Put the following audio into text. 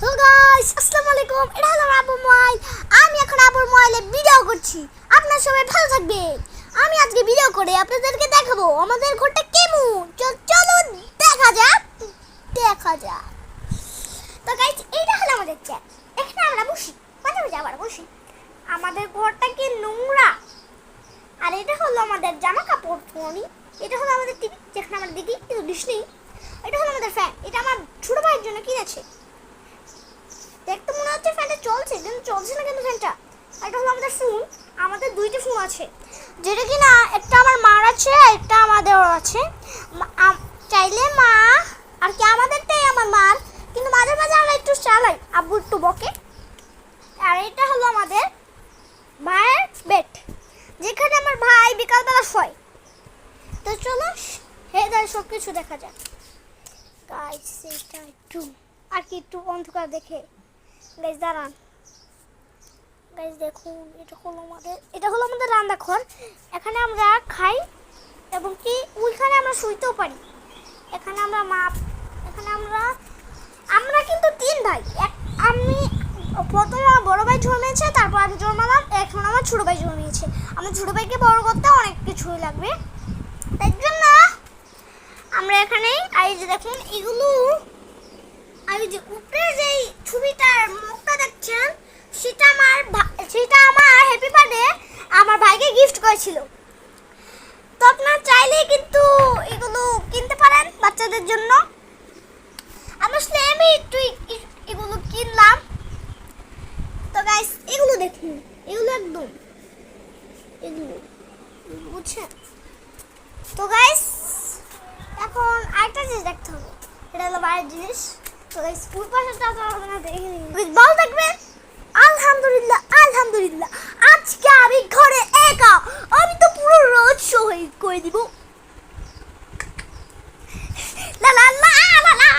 তো গাইস আসসালামু আলাইকুম, এটা হলো আমার আব্বুর মোবাইল। আমি এখন আব্বুর মোবাইলে ভিডিও করছি। আপনারা সবাই ভালো থাকবেন। আমি আজকে ভিডিও করে আপনাদেরকে দেখাবো আমাদের ঘরটা কেমন। চলো দেখা যাক। তো গাইস এইটা হলো আমাদের চেয়ার, এখানে আমরা বসি, মাঝে মাঝে আবার বসি। আমাদের ঘরটা কি নোংরা। আর এটা হলো আমাদের জামা কাপড় ফোনি। এটা হলো আমাদের টিভি, যেখানে আমরা দেখি কিন্তু ডিশ নেই। এটা হলো আমাদের ফ্যান, এটা আমার ছোট ভাইয়ের জন্য কিনেছে। দেখতে মনে হচ্ছে ফ্যানটা চলছে, কিন্তু চলছে না কেন ফ্যানটা। এটা হলো আমাদের ফোন, আমাদের দুইটা ফোন আছে, যেটা কি না একটা আমার মার আছে, একটা আমাদের আছে। চাইলে মা আর কি আমাদেরটাই আমার মার, কিন্তু মাঝে মাঝে আমরা একটু চালাই, আব্বু একটু বকে। আর এটা হলো আমাদের ভাইয়ের বেড, যেখানে আমার ভাই বিকালবেলা শোয়। তো চলো হেদার সব কিছু দেখা যাক গাইস। এটা একটু আর কি একটু অন্ধকার দেখে গাইস দাঁড়ান। গাইস দেখুন, এটা হলো আমাদের রান্নাঘর। এখানে আমরা খাই এবং কি ওইখানে আমরা শুইতেও পারি। এখানে আমরা কিন্তু তিন ভাই। আমি প্রথমে আমার বড় ভাই জন্মেছে, তারপর আমি জন্মালাম, এখন আমার ছোট ভাই জন্মিয়েছে। আমার ছোট ভাইকে বড় করতে অনেক কিছুই লাগবে, তাই জন্য আমরা এখানে। আর এই যে দেখুন এগুলো, আর এই যে উপরে যে ছবিটার মুখটা দেখছেন, সেটা আমার হ্যাপি বার্থডে আমার ভাইকে গিফট করেছিল। তো আপনারা চাইলে কিন্তু এগুলো কিনতে পারেন বাচ্চাদের জন্য। আমি একটু এগুলো কিনলাম। তো গাইস এগুলো দেখুন, এগুলো একদম এগুলো বুঝছেন। তো গাইস এখন আরেকটা জিনিস দেখতে হবে, এটা হলো বাইরের জিনিস। তো গাইস ফুল পাশাটা আপনারা দেখে নিন, ভালো থাকবেন। আলহামদুলিল্লাহ আজকে আমি ঘরে একা, আমি তো পুরো রোজ শহীদ করে দিব। লা লা লা লা লা